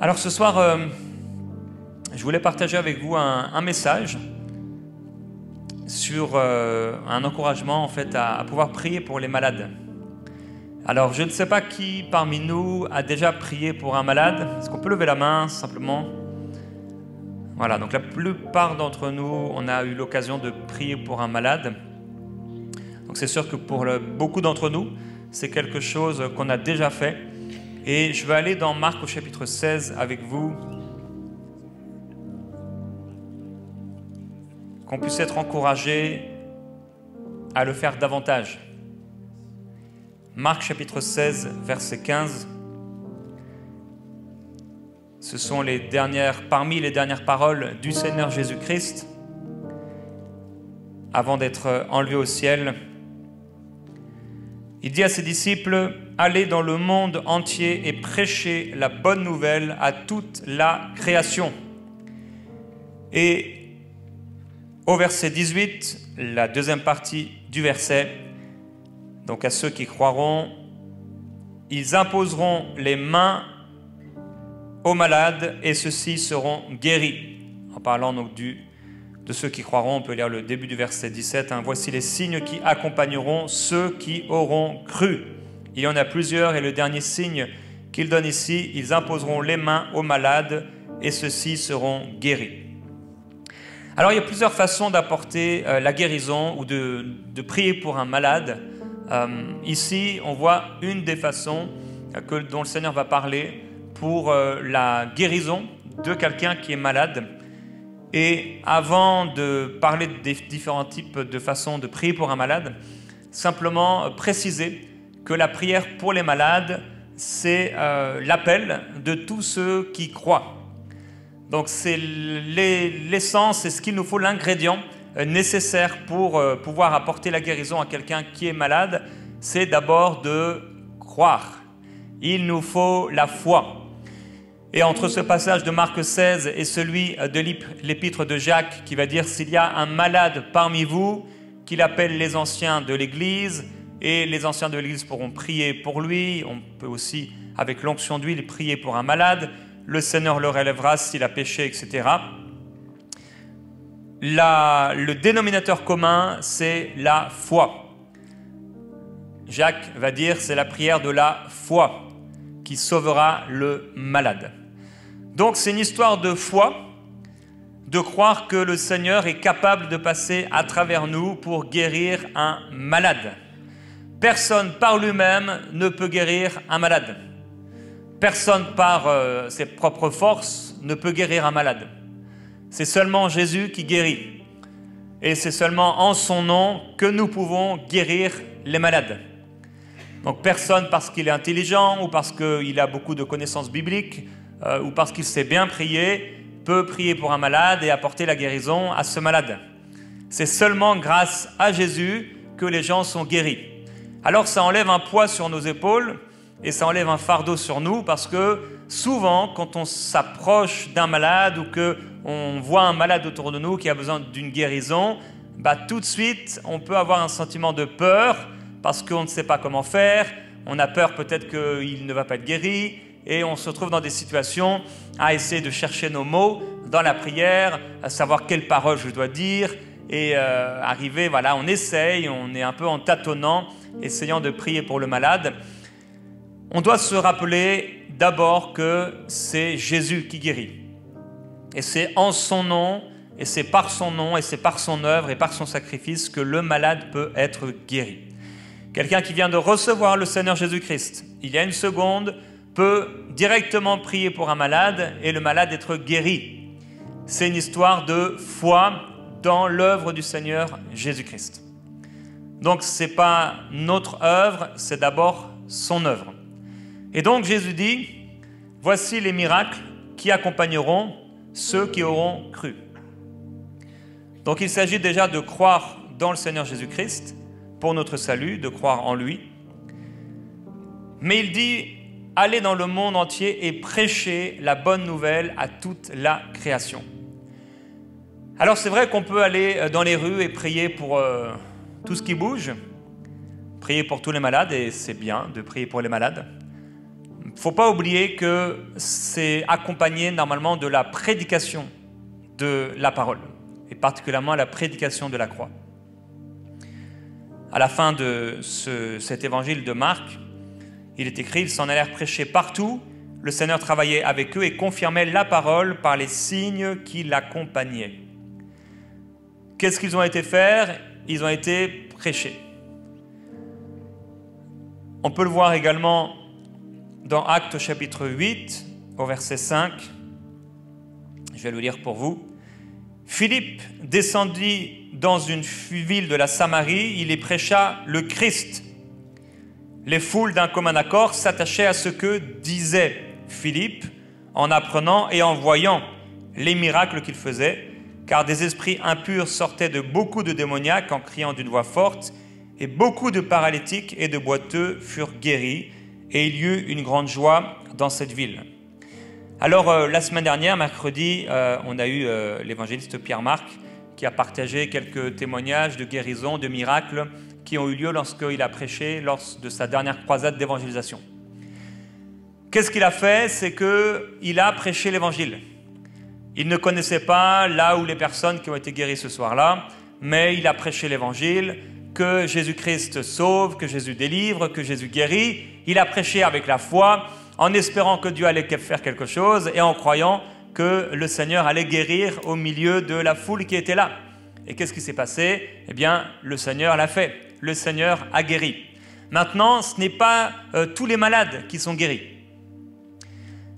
Alors ce soir, je voulais partager avec vous un message sur un encouragement en fait à pouvoir prier pour les malades. Alors je ne sais pas qui parmi nous a déjà prié pour un malade. Est-ce qu'on peut lever la main simplement? Voilà, donc la plupart d'entre nous, on a eu l'occasion de prier pour un malade. Donc c'est sûr que pour beaucoup d'entre nous, c'est quelque chose qu'on a déjà fait. Et je vais aller dans Marc au chapitre 16 avec vous. Qu'on puisse être encouragé à le faire davantage. Marc chapitre 16, verset 15. Ce sont parmi les dernières paroles du Seigneur Jésus-Christ avant d'être enlevé au ciel. Il dit à ses disciples: « Allez dans le monde entier et prêchez la bonne nouvelle à toute la création. » Et au verset 18, la deuxième partie du verset, donc à ceux qui croiront, ils imposeront les mains aux malades et ceux-ci seront guéris. En parlant donc de ceux qui croiront, on peut lire le début du verset 17. Voici les signes qui accompagneront ceux qui auront cru. Il y en a plusieurs et le dernier signe qu'il donne ici, ils imposeront les mains aux malades et ceux-ci seront guéris. Alors il y a plusieurs façons d'apporter la guérison ou de prier pour un malade. Ici, on voit une des façons dont le Seigneur va parler pour la guérison de quelqu'un qui est malade. Et avant de parler des différents types de façons de prier pour un malade, simplement préciser que la prière pour les malades, c'est l'appel de tous ceux qui croient. Donc c'est l'essence, c'est ce qu'il nous faut, l'ingrédient nécessaire pour pouvoir apporter la guérison à quelqu'un qui est malade, c'est d'abord de croire. Il nous faut la foi. Et entre ce passage de Marc 16 et celui de l'épître de Jacques qui va dire: s'il y a un malade parmi vous, qu'il appelle les anciens de l'Église, et les anciens de l'Église pourront prier pour lui. On peut aussi, avec l'onction d'huile, prier pour un malade. Le Seigneur le relèvera s'il a péché, etc. Le dénominateur commun, c'est la foi. Jacques va dire: c'est la prière de la foi qui sauvera le malade. Donc c'est une histoire de foi, de croire que le Seigneur est capable de passer à travers nous pour guérir un malade. Personne par lui-même ne peut guérir un malade. Personne par ses propres forces ne peut guérir un malade. C'est seulement Jésus qui guérit. Et c'est seulement en son nom que nous pouvons guérir les malades. Donc personne parce qu'il est intelligent ou parce qu'il a beaucoup de connaissances bibliques ou parce qu'il sait bien prier peut prier pour un malade et apporter la guérison à ce malade. C'est seulement grâce à Jésus que les gens sont guéris. Alors ça enlève un poids sur nos épaules et ça enlève un fardeau sur nous parce que souvent quand on s'approche d'un malade ou qu'on voit un malade autour de nous qui a besoin d'une guérison, tout de suite on peut avoir un sentiment de peur parce qu'on ne sait pas comment faire, on a peur peut-être qu'il ne va pas être guéri et on se retrouve dans des situations à essayer de chercher nos mots dans la prière, à savoir quelles paroles je dois dire et arriver, voilà, on essaye, on est un peu en tâtonnant, essayant de prier pour le malade. On doit se rappeler d'abord que c'est Jésus qui guérit. Et c'est en son nom, et c'est par son nom, et c'est par son œuvre et par son sacrifice que le malade peut être guéri. Quelqu'un qui vient de recevoir le Seigneur Jésus-Christ, il y a une seconde, peut directement prier pour un malade et le malade être guéri. C'est une histoire de foi dans l'œuvre du Seigneur Jésus-Christ. Donc ce n'est pas notre œuvre, c'est d'abord son œuvre. Et donc Jésus dit: voici les miracles qui accompagneront ceux qui auront cru. Donc il s'agit déjà de croire dans le Seigneur Jésus-Christ pour notre salut, de croire en lui. Mais il dit: allez dans le monde entier et prêchez la bonne nouvelle à toute la création. Alors c'est vrai qu'on peut aller dans les rues et prier pour tout ce qui bouge, prier pour tous les malades, et c'est bien de prier pour les malades. ne faut pas oublier que c'est accompagné normalement de la prédication de la parole, et particulièrement la prédication de la croix. À la fin de cet évangile de Marc, il est écrit, ils s'en allèrent prêcher partout, le Seigneur travaillait avec eux et confirmait la parole par les signes qui l'accompagnaient. Qu'est-ce qu'ils ont été faire? Ils ont été prêcher. On peut le voir également dans Actes chapitre 8, au verset 5. Je vais le lire pour vous. Philippe descendit dans une ville de la Samarie, il y prêcha le Christ. Les foules d'un commun accord s'attachaient à ce que disait Philippe en apprenant et en voyant les miracles qu'il faisait, car des esprits impurs sortaient de beaucoup de démoniaques en criant d'une voix forte, et beaucoup de paralytiques et de boiteux furent guéris, et il y eut une grande joie dans cette ville. Alors, la semaine dernière, mercredi, on a eu l'évangéliste Pierre-Marc qui a partagé quelques témoignages de guérison, de miracles qui ont eu lieu lorsqu'il a prêché lors de sa dernière croisade d'évangélisation. Qu'est-ce qu'il a fait? C'est qu'il a prêché l'évangile. Il ne connaissait pas là où les personnes qui ont été guéries ce soir-là, mais il a prêché l'évangile, que Jésus-Christ sauve, que Jésus délivre, que Jésus guérit. Il a prêché avec la foi, en espérant que Dieu allait faire quelque chose et en croyant que le Seigneur allait guérir au milieu de la foule qui était là. Et qu'est-ce qui s'est passé? Eh bien, le Seigneur l'a fait. Le Seigneur a guéri. Maintenant, ce n'est pas tous les malades qui sont guéris.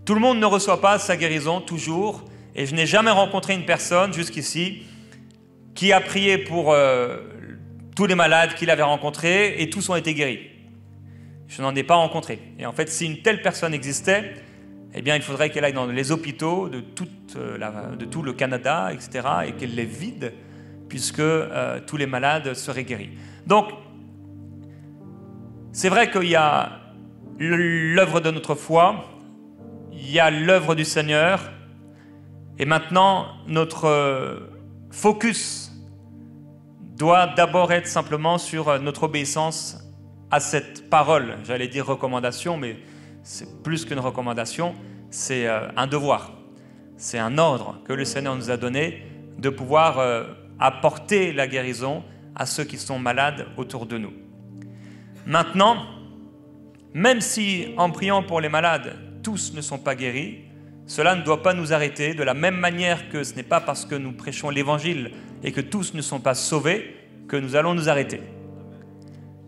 Tout le monde ne reçoit pas sa guérison toujours. Et je n'ai jamais rencontré une personne jusqu'ici qui a prié pour tous les malades qu'il avait rencontrés et tous ont été guéris. Je n'en ai pas rencontré. Et en fait, si une telle personne existait, eh bien, il faudrait qu'elle aille dans les hôpitaux de tout le Canada, etc., et qu'elle les vide, puisque tous les malades seraient guéris. Donc, c'est vrai qu'il y a l'œuvre de notre foi, il y a l'œuvre du Seigneur, et maintenant, notre focus doit d'abord être simplement sur notre obéissance à cette parole, j'allais dire recommandation, mais c'est plus qu'une recommandation, c'est un devoir, c'est un ordre que le Seigneur nous a donné de pouvoir apporter la guérison à ceux qui sont malades autour de nous. Maintenant, même si en priant pour les malades, tous ne sont pas guéris, cela ne doit pas nous arrêter, de la même manière que ce n'est pas parce que nous prêchons l'Évangile et que tous ne sont pas sauvés que nous allons nous arrêter.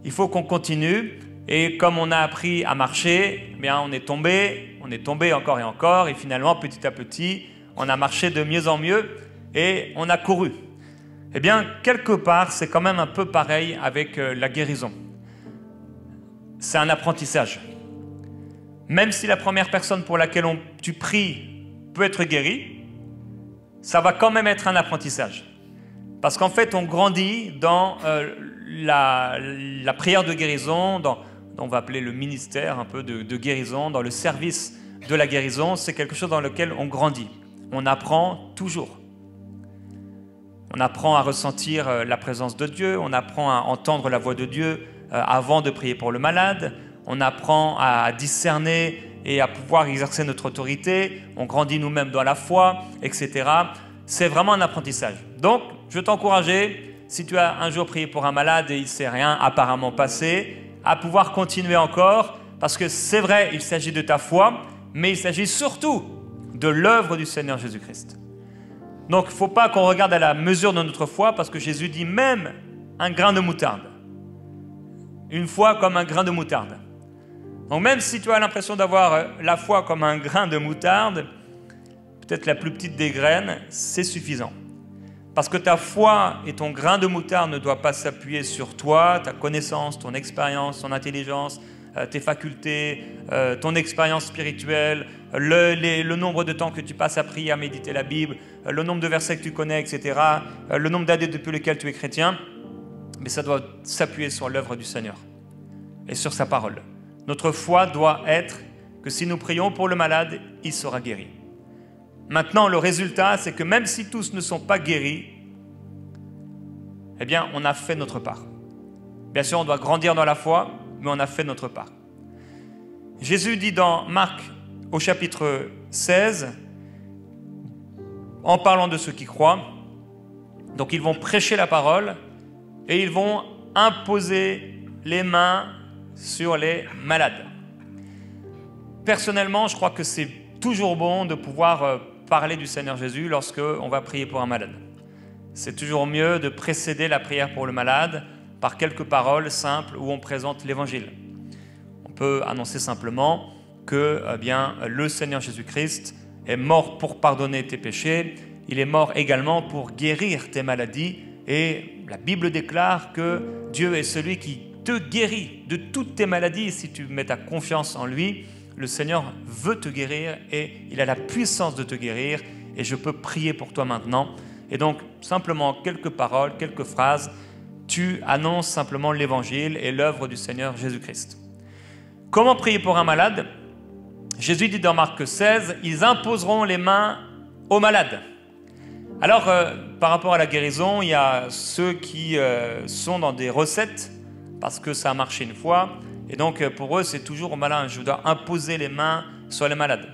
Il faut qu'on continue, et comme on a appris à marcher, eh bien on est tombé encore et encore, et finalement, petit à petit, on a marché de mieux en mieux, et on a couru. Eh bien, quelque part, c'est quand même un peu pareil avec la guérison. C'est un apprentissage. Même si la première personne pour laquelle tu pries peut être guérie, ça va quand même être un apprentissage. Parce qu'en fait, on grandit dans la prière de guérison, on va appeler le ministère un peu de guérison, dans le service de la guérison. C'est quelque chose dans lequel on grandit. On apprend toujours. On apprend à ressentir la présence de Dieu, on apprend à entendre la voix de Dieu avant de prier pour le malade, on apprend à discerner et à pouvoir exercer notre autorité, on grandit nous-mêmes dans la foi, etc. C'est vraiment un apprentissage. Donc, je veux t'encourager, si tu as un jour prié pour un malade et il ne s'est rien apparemment passé, à pouvoir continuer encore, parce que c'est vrai, il s'agit de ta foi, mais il s'agit surtout de l'œuvre du Seigneur Jésus-Christ. Donc, il ne faut pas qu'on regarde à la mesure de notre foi, parce que Jésus dit même un grain de moutarde. Une foi comme un grain de moutarde. Donc, même si tu as l'impression d'avoir la foi comme un grain de moutarde, peut-être la plus petite des graines, c'est suffisant. Parce que ta foi et ton grain de moutarde ne doivent pas s'appuyer sur toi, ta connaissance, ton expérience, ton intelligence, tes facultés, ton expérience spirituelle, le nombre de temps que tu passes à prier, à méditer la Bible, le nombre de versets que tu connais, etc., le nombre d'années depuis lesquelles tu es chrétien, mais ça doit s'appuyer sur l'œuvre du Seigneur et sur sa parole. Notre foi doit être que si nous prions pour le malade, il sera guéri. Maintenant, le résultat, c'est que même si tous ne sont pas guéris, eh bien, on a fait notre part. Bien sûr, on doit grandir dans la foi, mais on a fait notre part. Jésus dit dans Marc au chapitre 16, en parlant de ceux qui croient, donc ils vont prêcher la parole et ils vont imposer les mains sur les malades. Personnellement, je crois que c'est toujours bon de pouvoir parler du Seigneur Jésus lorsque on va prier pour un malade. C'est toujours mieux de précéder la prière pour le malade par quelques paroles simples où on présente l'Évangile. On peut annoncer simplement que le Seigneur Jésus-Christ est mort pour pardonner tes péchés, il est mort également pour guérir tes maladies et la Bible déclare que Dieu est celui qui te guérit de toutes tes maladies et si tu mets ta confiance en lui, le Seigneur veut te guérir et il a la puissance de te guérir et je peux prier pour toi maintenant. Et donc, simplement quelques paroles, quelques phrases, tu annonces simplement l'Évangile et l'œuvre du Seigneur Jésus-Christ. Comment prier pour un malade? Jésus dit dans Marc 16, ils imposeront les mains aux malades. Alors, par rapport à la guérison, il y a ceux qui sont dans des recettes parce que ça a marché une fois. Et donc, pour eux, c'est toujours malin. Je dois imposer les mains sur les malades.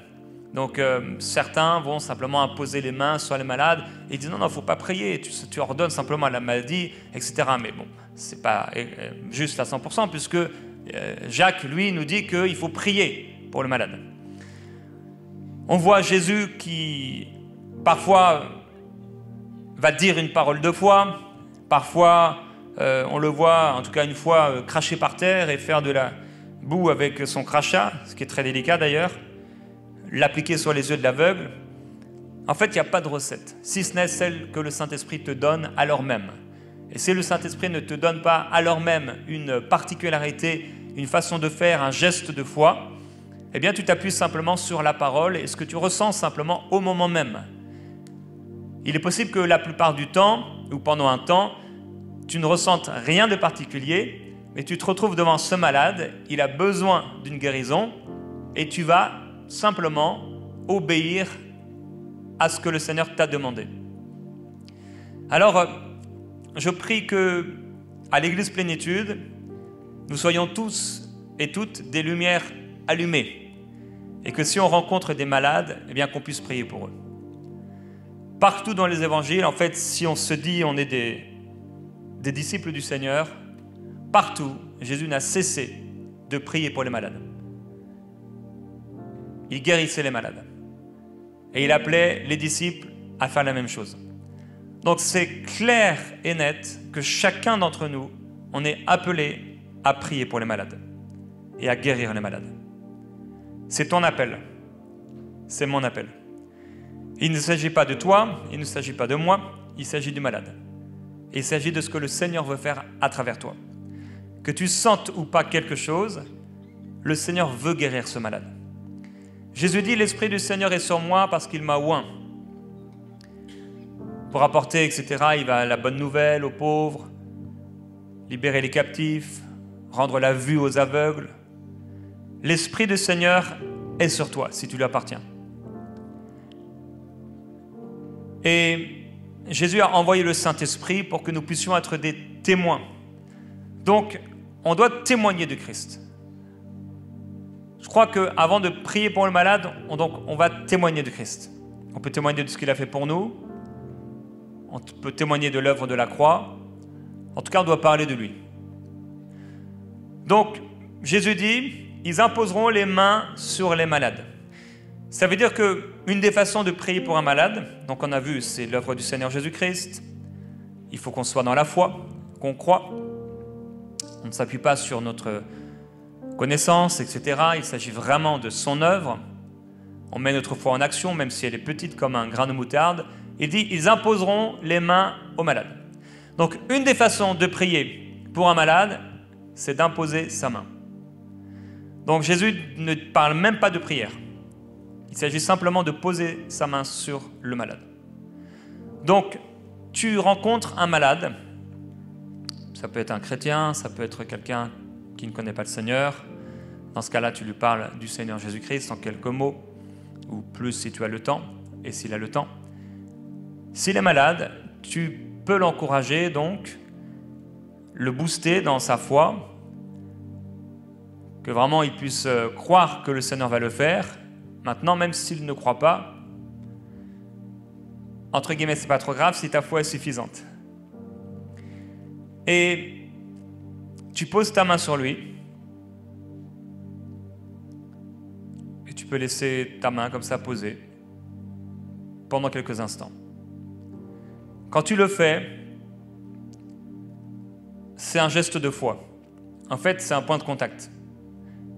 Donc, certains vont simplement imposer les mains sur les malades et disent non, il ne faut pas prier, tu ordonnes simplement la maladie, etc. Mais bon, ce n'est pas juste à 100% puisque Jacques, lui, nous dit qu'il faut prier pour le malade. On voit Jésus qui, parfois, va dire une parole deux fois, parfois, on le voit, en tout cas une fois, cracher par terre et faire de la boue avec son crachat, ce qui est très délicat d'ailleurs, l'appliquer sur les yeux de l'aveugle. En fait, il n'y a pas de recette, si ce n'est celle que le Saint-Esprit te donne à l'heure même. Et si le Saint-Esprit ne te donne pas à l'heure même une particularité, une façon de faire, un geste de foi, eh bien tu t'appuies simplement sur la parole et ce que tu ressens simplement au moment même. Il est possible que la plupart du temps, ou pendant un temps, tu ne ressentes rien de particulier, mais tu te retrouves devant ce malade, il a besoin d'une guérison, et tu vas simplement obéir à ce que le Seigneur t'a demandé. Alors, je prie que, à l'Église Plénitude, nous soyons tous et toutes des lumières allumées, et que si on rencontre des malades, eh bien qu'on puisse prier pour eux. Partout dans les évangiles, en fait, si on se dit on est des disciples du Seigneur, partout, Jésus n'a cessé de prier pour les malades. Il guérissait les malades. Et il appelait les disciples à faire la même chose. Donc c'est clair et net que chacun d'entre nous, on est appelé à prier pour les malades et à guérir les malades. C'est ton appel. C'est mon appel. Il ne s'agit pas de toi, il ne s'agit pas de moi, il s'agit du malade. Et il s'agit de ce que le Seigneur veut faire à travers toi. Que tu sentes ou pas quelque chose, le Seigneur veut guérir ce malade. Jésus dit, l'Esprit du Seigneur est sur moi parce qu'il m'a oint. Pour apporter, etc., il va la bonne nouvelle aux pauvres, libérer les captifs, rendre la vue aux aveugles. L'Esprit du Seigneur est sur toi, si tu lui appartiens. Et Jésus a envoyé le Saint-Esprit pour que nous puissions être des témoins. Donc, on doit témoigner de Christ. Je crois qu'avant de prier pour le malade, on va témoigner de Christ. On peut témoigner de ce qu'il a fait pour nous. On peut témoigner de l'œuvre de la croix. En tout cas, on doit parler de lui. Donc, Jésus dit, ils imposeront les mains sur les malades. Ça veut dire qu'une des façons de prier pour un malade, donc on a vu, c'est l'œuvre du Seigneur Jésus-Christ. Il faut qu'on soit dans la foi, qu'on croit. On ne s'appuie pas sur notre connaissance, etc. Il s'agit vraiment de son œuvre. On met notre foi en action, même si elle est petite comme un grain de moutarde. Il dit, ils imposeront les mains aux malades. Donc, une des façons de prier pour un malade, c'est d'imposer sa main. Donc, Jésus ne parle même pas de prière. Il s'agit simplement de poser sa main sur le malade. Donc, tu rencontres un malade. Ça peut être un chrétien, ça peut être quelqu'un qui ne connaît pas le Seigneur. Dans ce cas-là, tu lui parles du Seigneur Jésus-Christ en quelques mots, ou plus si tu as le temps, et s'il a le temps. S'il est malade, tu peux l'encourager, donc, le booster dans sa foi, que vraiment il puisse croire que le Seigneur va le faire. Maintenant, même s'il ne croit pas, entre guillemets, c'est pas trop grave si ta foi est suffisante. Et tu poses ta main sur lui. Et tu peux laisser ta main comme ça posée pendant quelques instants. Quand tu le fais, c'est un geste de foi. En fait, c'est un point de contact.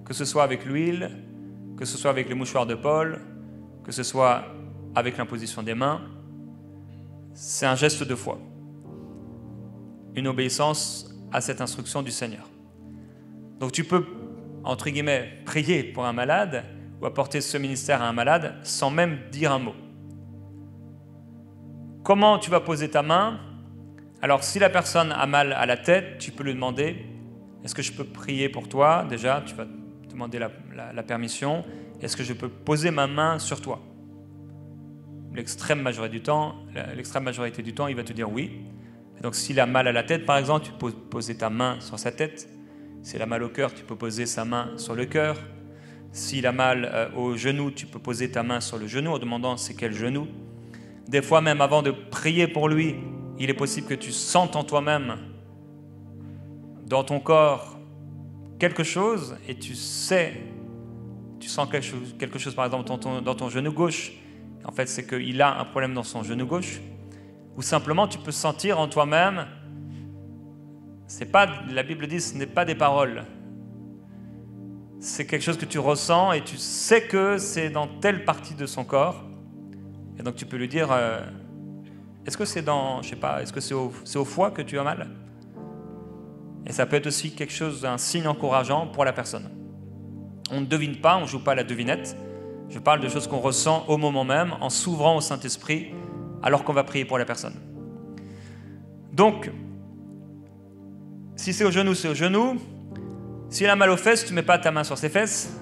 Que ce soit avec l'huile, que ce soit avec les mouchoirs de Paul, que ce soit avec l'imposition des mains, c'est un geste de foi. Une obéissance à cette instruction du Seigneur. Donc tu peux, entre guillemets, prier pour un malade ou apporter ce ministère à un malade sans même dire un mot. Comment tu vas poser ta main? Alors, si la personne a mal à la tête, tu peux lui demander « Est-ce que je peux prier pour toi ?» Déjà, tu vas demander la permission. « Est-ce que je peux poser ma main sur toi ?» L'extrême majorité du temps, il va te dire oui. Et donc, s'il a mal à la tête, par exemple, tu peux poser ta main sur sa tête. S'il a mal au cœur, tu peux poser sa main sur le cœur. S'il a mal au genou, tu peux poser ta main sur le genou en demandant c'est quel genou. Des fois, même avant de prier pour lui, il est possible que tu sentes en toi-même, dans ton corps, quelque chose et tu sens quelque chose par exemple dans ton genou gauche. En fait, c'est qu'il a un problème dans son genou gauche. Ou simplement, tu peux sentir en toi-même, la Bible dit, ce n'est pas des paroles. C'est quelque chose que tu ressens et tu sais que c'est dans telle partie de son corps. Et donc tu peux lui dire, est-ce que c'est est-ce que c'est au foie que tu as mal? Et ça peut être aussi quelque chose, un signe encourageant pour la personne. On ne devine pas, on ne joue pas à la devinette. Je parle de choses qu'on ressent au moment même, en s'ouvrant au Saint-Esprit, alors qu'on va prier pour la personne. Donc, si c'est au genou, c'est au genou. S'il a mal aux fesses, tu ne mets pas ta main sur ses fesses.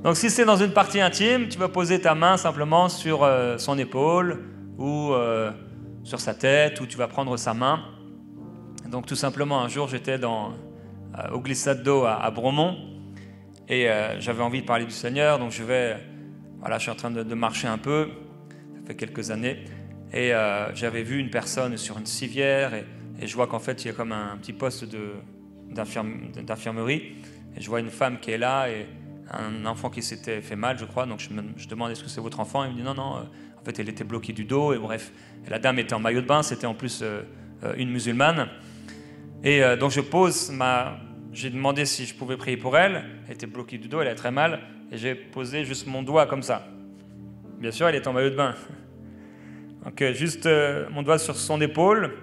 Donc si c'est dans une partie intime, tu vas poser ta main simplement sur son épaule ou sur sa tête, ou tu vas prendre sa main. Donc tout simplement, un jour, j'étais au glissade d'eau à Bromont et j'avais envie de parler du Seigneur, donc je suis en train de marcher un peu, ça fait quelques années, et j'avais vu une personne sur une civière et je vois qu'en fait, il y a comme un petit poste d'infirmerie et je vois une femme qui est là et un enfant qui s'était fait mal, je crois, donc je demande est-ce que c'est votre enfant? Il me dit non, en fait elle était bloquée du dos, et bref, et la dame était en maillot de bain, c'était en plus une musulmane, et donc j'ai demandé si je pouvais prier pour elle, elle était bloquée du dos, elle avait très mal, et j'ai posé juste mon doigt comme ça. Bien sûr, elle était en maillot de bain. Donc juste mon doigt sur son épaule,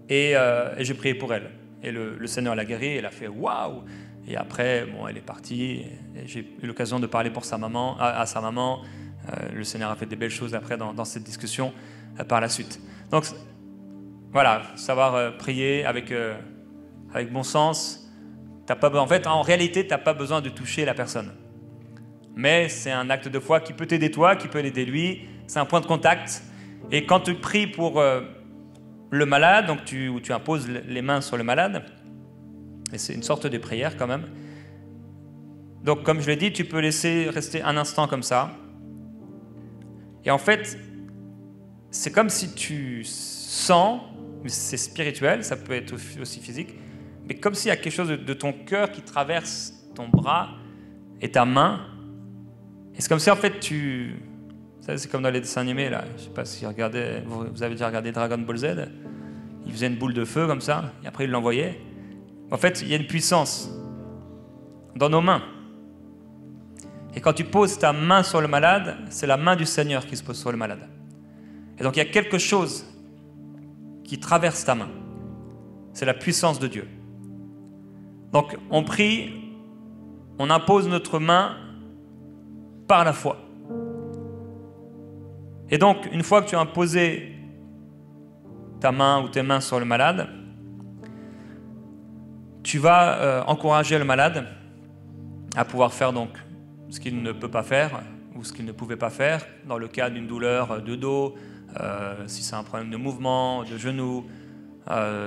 et j'ai prié pour elle. Et le Seigneur l'a guérie, elle a fait waouh! Et après, elle est partie. Et j'ai eu l'occasion de parler pour à sa maman. Le Seigneur a fait des belles choses après dans cette discussion par la suite. Donc, voilà, savoir prier avec bon sens. En réalité, tu n'as pas besoin de toucher la personne. Mais c'est un acte de foi qui peut t'aider toi, qui peut l'aider lui. C'est un point de contact. Et quand tu pries pour le malade, donc tu imposes les mains sur le malade, et c'est une sorte de prière quand même. Donc comme je l'ai dit, tu peux laisser rester un instant comme ça. Et en fait, c'est comme si tu sens, c'est spirituel, ça peut être aussi physique, mais comme s'il y a quelque chose de ton cœur qui traverse ton bras et ta main. Et c'est comme si en fait c'est comme dans les dessins animés là. Je sais pas si vous avez déjà regardé Dragon Ball Z. Il faisait une boule de feu comme ça, et après il l'envoyait. En fait, il y a une puissance dans nos mains. Et quand tu poses ta main sur le malade, c'est la main du Seigneur qui se pose sur le malade. Et donc il y a quelque chose qui traverse ta main. C'est la puissance de Dieu. Donc on prie, on impose notre main par la foi. Et donc, une fois que tu as imposé ta main ou tes mains sur le malade, tu vas encourager le malade à pouvoir faire donc ce qu'il ne peut pas faire ou ce qu'il ne pouvait pas faire dans le cas d'une douleur de dos, si c'est un problème de mouvement, de genou,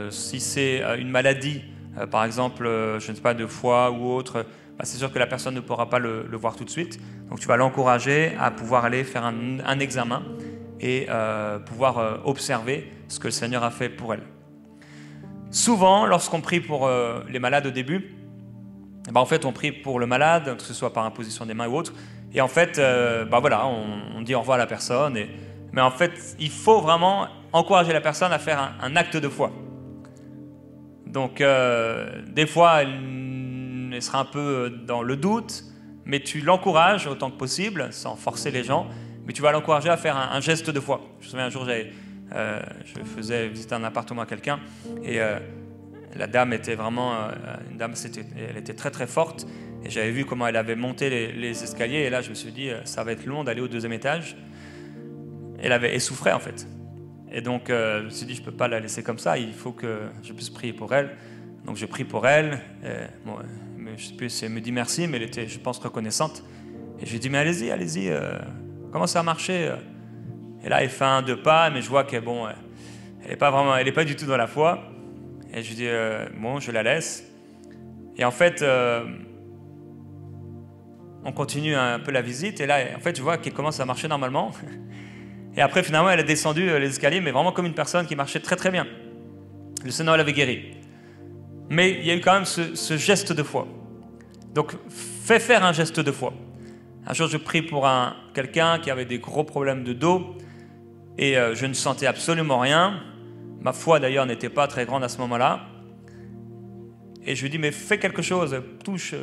si c'est une maladie par exemple, je ne sais pas, de foie ou autre, bah, c'est sûr que la personne ne pourra pas le voir tout de suite. Donc tu vas l'encourager à pouvoir aller faire un examen et pouvoir observer ce que le Seigneur a fait pour elle. Souvent, lorsqu'on prie pour les malades au début, en fait, on prie pour le malade, que ce soit par imposition des mains ou autre, et en fait, voilà, on dit au revoir à la personne, mais en fait, il faut vraiment encourager la personne à faire un acte de foi. Donc, des fois, elle sera un peu dans le doute, mais tu l'encourages autant que possible, sans forcer les gens, mais tu vas l'encourager à faire un geste de foi. Je me souviens un jour, je faisais visiter un appartement à quelqu'un, et la dame était vraiment, elle était très très forte, et j'avais vu comment elle avait monté les escaliers, et là je me suis dit, ça va être long d'aller au 2e étage. Elle souffrait en fait. Et donc, je me suis dit, je ne peux pas la laisser comme ça, il faut que je puisse prier pour elle. Donc, je prie pour elle. Bon, je ne sais plus si elle me dit merci, mais elle était, je pense, reconnaissante. Et je lui ai dit, mais allez-y, comment ça a marché? Et là, elle fait 2 pas, mais je vois qu'elle n'est pas du tout dans la foi. Et je lui dis, bon, je la laisse. Et en fait, on continue un peu la visite. Et là, en fait, je vois qu'elle commence à marcher normalement. Et après, finalement, elle a descendu les escaliers, mais vraiment comme une personne qui marchait très très bien. Le Seigneur l'avait guérie. Mais il y a eu quand même ce geste de foi. Donc, fais faire un geste de foi. Un jour, je prie pour quelqu'un qui avait des gros problèmes de dos, et je ne sentais absolument rien. Ma foi, d'ailleurs, n'était pas très grande à ce moment-là. Et je lui dis, mais fais quelque chose, touche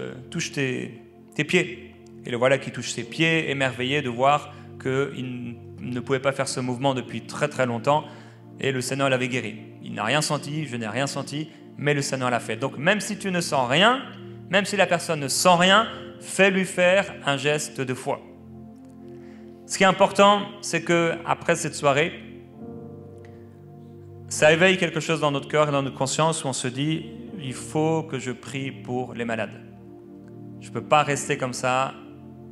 tes pieds. Et le voilà qui touche ses pieds, émerveillé de voir qu'il ne pouvait pas faire ce mouvement depuis très très longtemps, et le Seigneur l'avait guéri. Il n'a rien senti, je n'ai rien senti, mais le Seigneur l'a fait. Donc même si tu ne sens rien, même si la personne ne sent rien, fais-lui faire un geste de foi. Ce qui est important, c'est qu'après cette soirée, ça éveille quelque chose dans notre cœur et dans notre conscience où on se dit, il faut que je prie pour les malades. Je ne peux pas rester comme ça,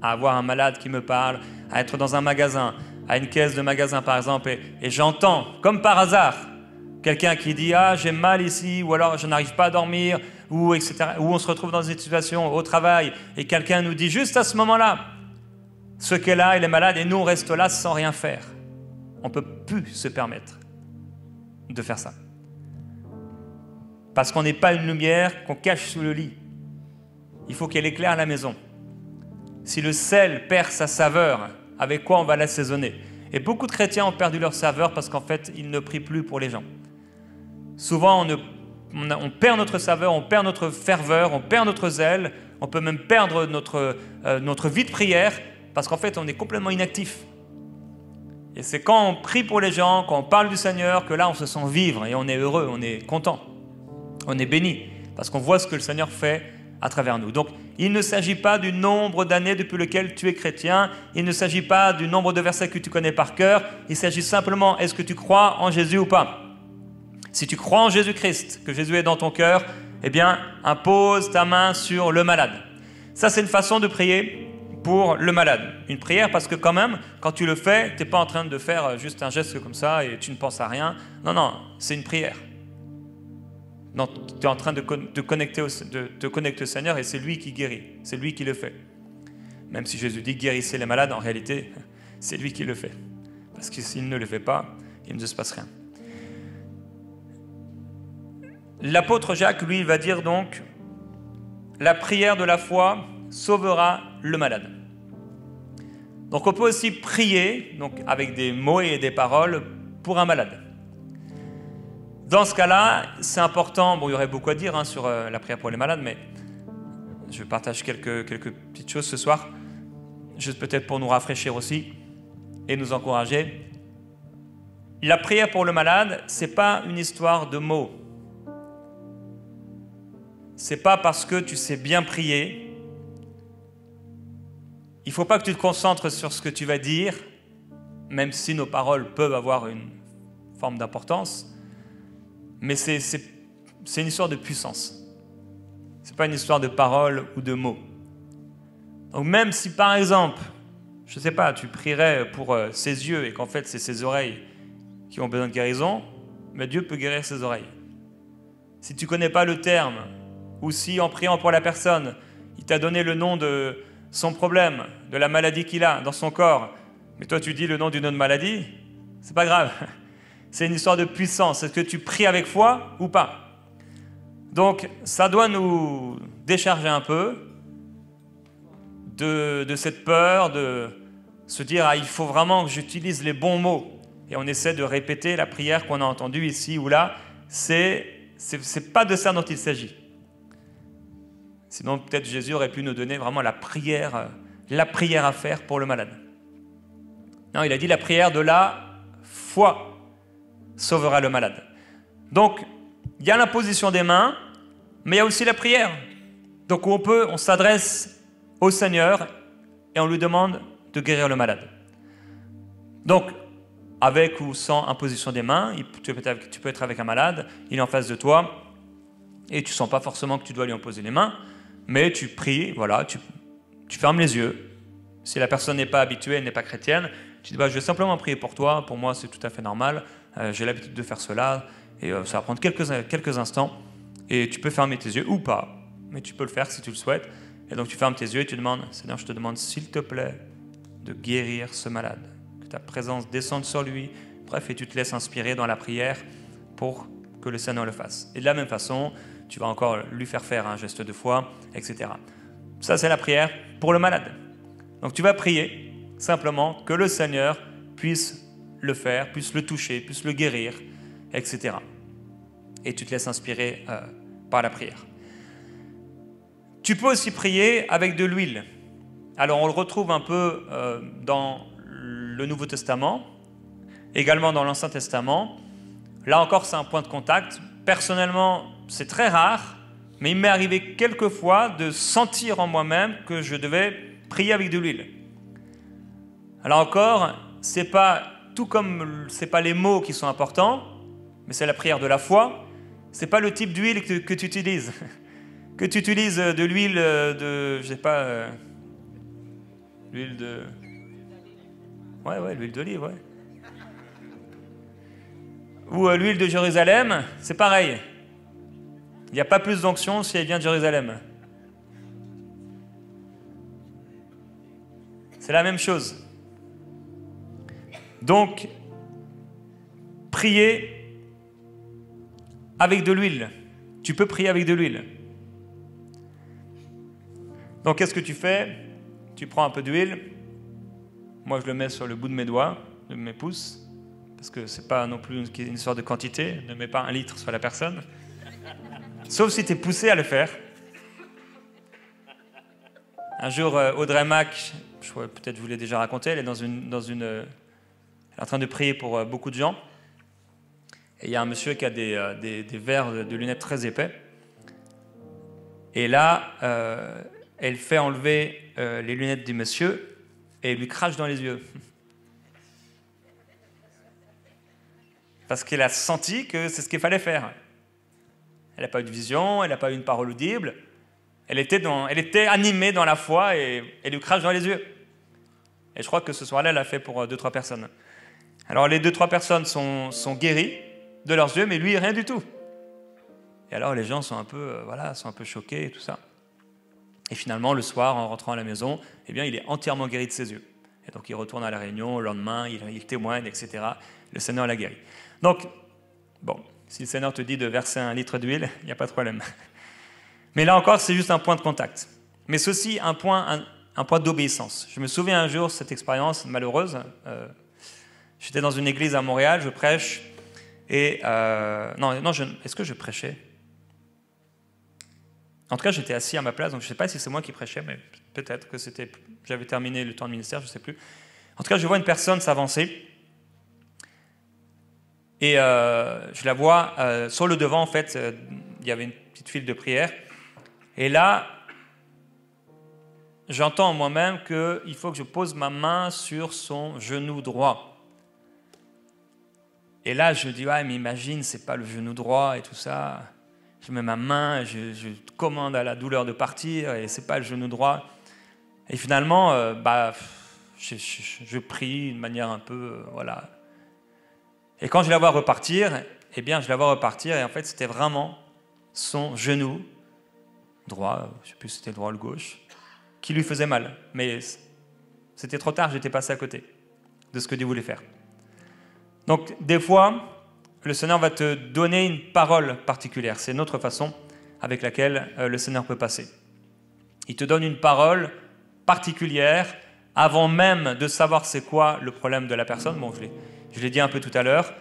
à avoir un malade qui me parle, à être dans un magasin, à une caisse de magasin par exemple, et j'entends, comme par hasard, quelqu'un qui dit « Ah, j'ai mal ici » ou alors « Je n'arrive pas à dormir » ou etc. Ou on se retrouve dans une situation au travail et quelqu'un nous dit juste à ce moment-là ce qu'est là, il est malade, et nous on reste là sans rien faire. On ne peut plus se permettre de faire ça. Parce qu'on n'est pas une lumière qu'on cache sous le lit. Il faut qu'elle éclaire la maison. Si le sel perd sa saveur, avec quoi on va l'assaisonner? Et beaucoup de chrétiens ont perdu leur saveur parce qu'en fait, ils ne prient plus pour les gens. Souvent, on perd notre saveur, on perd notre ferveur, on perd notre zèle, on peut même perdre notre vie de prière parce qu'en fait, on est complètement inactif. Et c'est quand on prie pour les gens, quand on parle du Seigneur, que là, on se sent vivre et on est heureux, on est content, on est béni parce qu'on voit ce que le Seigneur fait à travers nous. Donc, il ne s'agit pas du nombre d'années depuis lequel tu es chrétien, il ne s'agit pas du nombre de versets que tu connais par cœur, il s'agit simplement, est-ce que tu crois en Jésus ou pas? Si tu crois en Jésus-Christ, que Jésus est dans ton cœur, eh bien, impose ta main sur le malade. Ça, c'est une façon de prier pour le malade. Une prière parce que quand même, quand tu le fais, tu n'es pas en train de faire juste un geste comme ça et tu ne penses à rien. Non, non, c'est une prière. Tu es en train de te connecter au Seigneur et c'est lui qui guérit, c'est lui qui le fait. Même si Jésus dit guérissez les malades, en réalité, c'est lui qui le fait. Parce que s'il ne le fait pas, il ne se passe rien. L'apôtre Jacques, lui, il va dire donc la prière de la foi sauvera le malade. Donc on peut aussi prier donc, avec des mots et des paroles pour un malade. Dans ce cas-là, c'est important, bon, il y aurait beaucoup à dire sur la prière pour les malades, mais je partage quelques petites choses ce soir, juste peut-être pour nous rafraîchir aussi et nous encourager. La prière pour le malade, ce n'est pas une histoire de mots. Ce n'est pas parce que tu sais bien prier. Il ne faut pas que tu te concentres sur ce que tu vas dire, même si nos paroles peuvent avoir une forme d'importance. Mais c'est une histoire de puissance. Ce n'est pas une histoire de paroles ou de mots. Donc même si par exemple, je ne sais pas, tu prierais pour ses yeux et qu'en fait c'est ses oreilles qui ont besoin de guérison, mais Dieu peut guérir ses oreilles. si tu ne connais pas le terme, ou si en priant pour la personne, il t'a donné le nom de son problème, de la maladie qu'il a dans son corps, mais toi tu dis le nom d'une autre maladie, c'est pas grave. C'est une histoire de puissance. Est-ce que tu pries avec foi ou pas? Donc ça doit nous décharger un peu de cette peur, de se dire il faut vraiment que j'utilise les bons mots. Et on essaie de répéter la prière qu'on a entendue ici ou là. C'est pas de ça dont il s'agit. Sinon, peut-être Jésus aurait pu nous donner vraiment la prière à faire pour le malade. Non, il a dit la prière de la foi sauvera le malade. Donc, il y a l'imposition des mains, mais il y a aussi la prière. Donc, on s'adresse au Seigneur et on lui demande de guérir le malade. Donc, avec ou sans imposition des mains, tu peux être avec un malade, il est en face de toi, et tu ne sens pas forcément que tu dois lui imposer les mains, mais tu pries, voilà, tu fermes les yeux. Si la personne n'est pas habituée, elle n'est pas chrétienne, tu dis je vais simplement prier pour toi, pour moi c'est tout à fait normal, j'ai l'habitude de faire cela, et ça va prendre quelques instants, et tu peux fermer tes yeux ou pas, mais tu peux le faire si tu le souhaites. Et donc tu fermes tes yeux et tu demandes, Seigneur, je te demande s'il te plaît de guérir ce malade, que ta présence descende sur lui, bref, et tu te laisses inspirer dans la prière pour que le Seigneur le fasse. Et de la même façon, tu vas encore lui faire un geste de foi, etc. Ça, c'est la prière pour le malade. Donc tu vas prier simplement que le Seigneur puisse le faire, puisse le toucher, puisse le guérir, etc. Et tu te laisses inspirer par la prière. Tu peux aussi prier avec de l'huile. Alors on le retrouve un peu dans le Nouveau Testament, également dans l'Ancien Testament. Là encore, c'est un point de contact. Personnellement, c'est très rare, mais il m'est arrivé quelquefois de sentir en moi-même que je devais prier avec de l'huile. Alors encore, c'est pas les mots qui sont importants, mais c'est la prière de la foi. C'est pas le type d'huile que tu utilises. Que tu utilises de l'huile de, je sais pas, l'huile de... Ouais, l'huile d'olive, ouais. Ou l'huile de Jérusalem, c'est pareil. Il n'y a pas plus d'onction si elle vient de Jérusalem. C'est la même chose. Donc, prier avec de l'huile. Tu peux prier avec de l'huile. Donc, qu'est-ce que tu fais? Tu prends un peu d'huile. Moi, je le mets sur le bout de mes doigts, de mes pouces, parce que ce n'est pas non plus une histoire de quantité. Ne mets pas 1 litre sur la personne. Sauf si tu es poussé à le faire. Un jour, Audrey Mac, peut-être je vous l'ai déjà raconté, elle est elle est en train de prier pour beaucoup de gens. Et il y a un monsieur qui a des verres de lunettes très épais. Et là, elle fait enlever les lunettes du monsieur et lui crache dans les yeux. Parce qu'elle a senti que c'est ce qu'il fallait faire. Elle n'a pas eu de vision, elle n'a pas eu une parole audible. Elle était animée dans la foi et elle lui crache dans les yeux. Et je crois que ce soir-là, elle l'a fait pour 2-3 personnes. Alors les 2-3 personnes sont guéries de leurs yeux, mais lui, rien du tout. Et alors les gens sont un peu choqués et tout ça. Et finalement, le soir, en rentrant à la maison, eh bien, il est entièrement guéri de ses yeux. Et donc il retourne à la réunion, le lendemain, il témoigne, etc. Le Seigneur l'a guéri. Donc, bon, si le Seigneur te dit de verser 1 litre d'huile, il n'y a pas de problème. Mais là encore, c'est juste un point de contact. Mais c'est aussi un point d'obéissance. Je me souviens un jour, cette expérience malheureuse, j'étais dans une église à Montréal, je prêche, et... est-ce que je prêchais? En tout cas, j'étais assis à ma place, donc je ne sais pas si c'est moi qui prêchais, mais peut-être que j'avais terminé le temps de ministère, je ne sais plus. En tout cas, je vois une personne s'avancer, et je la vois sur le devant, en fait, il y avait une petite file de prière, et là, j'entends en moi-même qu'il faut que je pose ma main sur son genou droit. Et là, je dis, ouais, mais imagine, c'est pas le genou droit et tout ça. Je mets ma main, je commande à la douleur de partir et c'est pas le genou droit. Et finalement, je prie d'une manière un peu, voilà. Et quand je la vois repartir, eh bien, je la vois repartir et en fait, c'était vraiment son genou droit, je ne sais plus si c'était le droit ou le gauche, qui lui faisait mal. Mais c'était trop tard, j'étais passé à côté de ce que Dieu voulait faire. Donc, des fois, le Seigneur va te donner une parole particulière. C'est notre façon avec laquelle le Seigneur peut passer. Il te donne une parole particulière avant même de savoir c'est quoi le problème de la personne. Bon, je l'ai dit un peu tout à l'heure.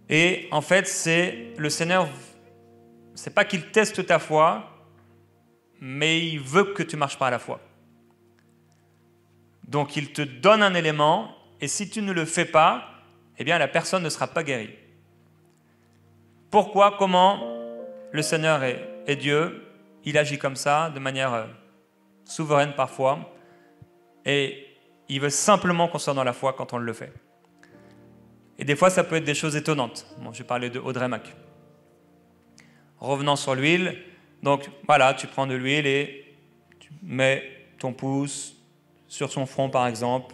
Et en fait, c'est le Seigneur, c'est pas qu'il teste ta foi, mais il veut que tu marches par la foi. Donc, il te donne un élément, et si tu ne le fais pas, eh bien, la personne ne sera pas guérie. Pourquoi, comment le Seigneur est Dieu, il agit comme ça, de manière souveraine parfois, et il veut simplement qu'on soit dans la foi quand on le fait. Et des fois, ça peut être des choses étonnantes. Bon, je parlais de Audrey Mac. Revenant sur l'huile, donc voilà, tu prends de l'huile et tu mets ton pouce sur son front, par exemple,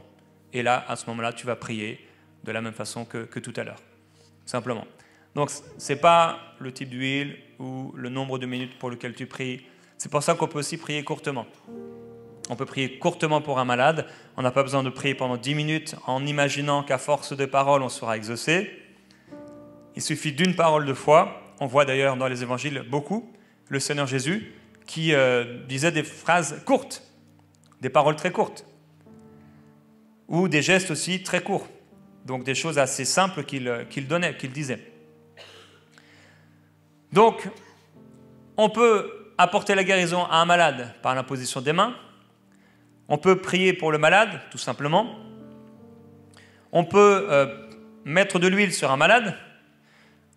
et là, à ce moment-là, tu vas prier de la même façon que tout à l'heure, simplement. Donc, ce n'est pas le type d'huile ou le nombre de minutes pour lequel tu pries. C'est pour ça qu'on peut aussi prier courtement. On peut prier courtement pour un malade. On n'a pas besoin de prier pendant 10 minutes en imaginant qu'à force de paroles, on sera exaucé. Il suffit d'une parole de foi. On voit d'ailleurs dans les évangiles beaucoup le Seigneur Jésus qui disait des phrases courtes, des paroles très courtes, ou des gestes aussi très courts. Donc des choses assez simples qu'il donnait, qu'il disait. Donc, on peut apporter la guérison à un malade par l'imposition des mains. On peut prier pour le malade, tout simplement. On peut mettre de l'huile sur un malade.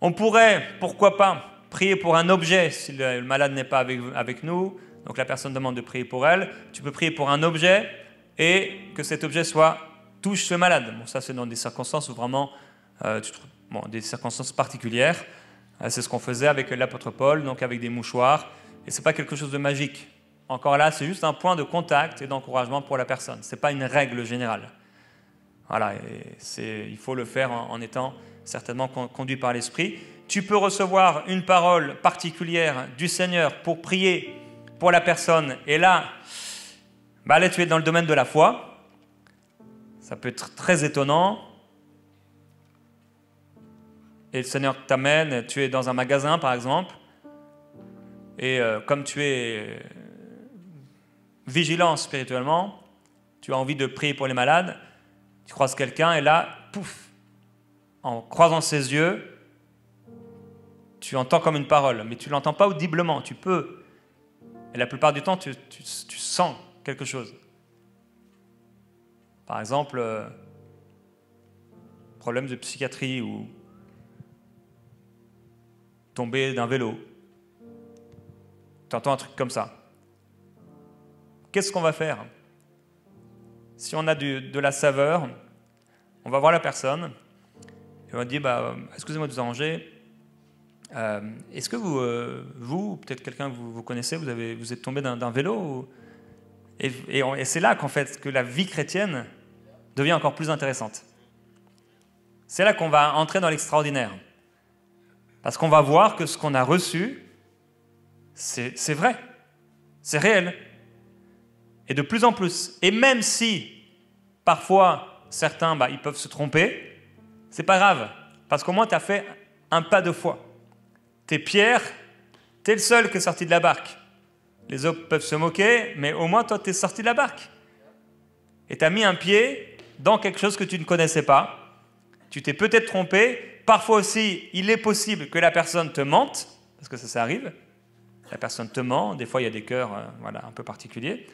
On pourrait, pourquoi pas, prier pour un objet si le malade n'est pas avec nous. Donc la personne demande de prier pour elle. Tu peux prier pour un objet et que cet objet touche ce malade. Bon, ça, c'est dans des circonstances où vraiment, des circonstances particulières. C'est ce qu'on faisait avec l'apôtre Paul, donc avec des mouchoirs. Et ce n'est pas quelque chose de magique. Encore là, c'est juste un point de contact et d'encouragement pour la personne. Ce n'est pas une règle générale. Voilà, il faut le faire en étant certainement conduit par l'Esprit. Tu peux recevoir une parole particulière du Seigneur pour prier pour la personne. Et là, tu es dans le domaine de la foi. Ça peut être très étonnant. Et le Seigneur t'amène, tu es dans un magasin par exemple, et comme tu es vigilant spirituellement, tu as envie de prier pour les malades, tu croises quelqu'un et là, pouf, en croisant ses yeux, tu entends comme une parole, mais tu ne l'entends pas audiblement, tu peux. Et la plupart du temps, tu sens quelque chose. Par exemple, problème de psychiatrie ou tomber d'un vélo. Tu entends un truc comme ça. Qu'est-ce qu'on va faire? Si on a de la saveur, on va voir la personne et on va dire excusez-moi de vous arranger. Est-ce que vous ou peut-être quelqu'un que vous connaissez, vous êtes tombé d'un vélo et c'est là qu'en fait que la vie chrétienne devient encore plus intéressante. C'est là qu'on va entrer dans l'extraordinaire. Parce qu'on va voir que ce qu'on a reçu, c'est vrai, c'est réel. Et de plus en plus. Et même si, parfois, certains, ils peuvent se tromper, c'est pas grave. Parce qu'au moins, tu as fait un pas de foi. T'es Pierre, t'es le seul qui est sorti de la barque. Les autres peuvent se moquer, mais au moins, toi, t'es sorti de la barque. Et tu as mis un pied dans quelque chose que tu ne connaissais pas. Tu t'es peut-être trompé. Parfois aussi, il est possible que la personne te mente, parce que ça arrive. La personne te ment. Des fois, il y a des cœurs un peu particuliers.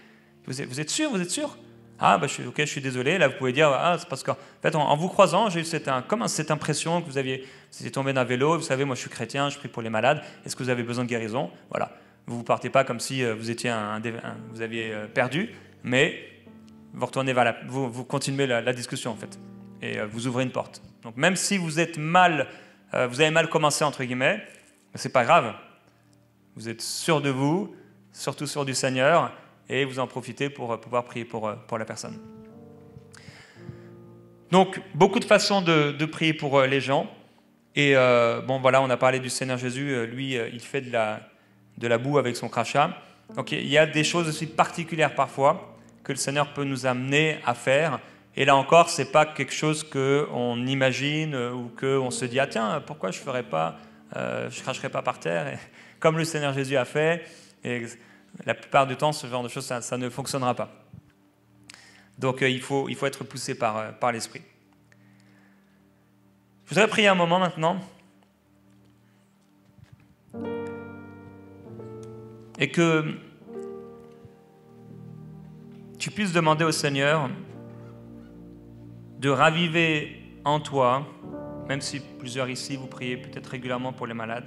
Vous êtes sûr? Vous êtes sûr? Je suis désolé. Là, vous pouvez dire, c'est parce qu'en fait, en vous croisant, j'ai eu cette impression que vous étiez tombé d'un vélo. Vous savez, moi, je suis chrétien, je prie pour les malades. Est-ce que vous avez besoin de guérison? Voilà. Vous ne partez pas comme si vous aviez perdu, mais vous retournez vous continuez la discussion, en fait. Et vous ouvrez une porte. Donc même si vous avez mal commencé, entre guillemets, ce n'est pas grave. Vous êtes sûr de vous, surtout sûr du Seigneur, et vous en profitez pour pouvoir prier pour la personne. Donc, beaucoup de façons de prier pour les gens. Et on a parlé du Seigneur Jésus. Lui, il fait de de la boue avec son crachat. Donc il y a des choses aussi particulières parfois que le Seigneur peut nous amener à faire. Et là encore, ce n'est pas quelque chose qu'on imagine ou qu'on se dit « Ah tiens, pourquoi je ne ferais pas, je cracherais pas par terre ?» et, comme le Seigneur Jésus a fait. Et la plupart du temps, ce genre de choses, ça ne fonctionnera pas. Donc il faut être poussé par l'Esprit. Je voudrais prier un moment maintenant. Et que tu puisses demander au Seigneur de raviver en toi, même si plusieurs ici vous priez peut-être régulièrement pour les malades,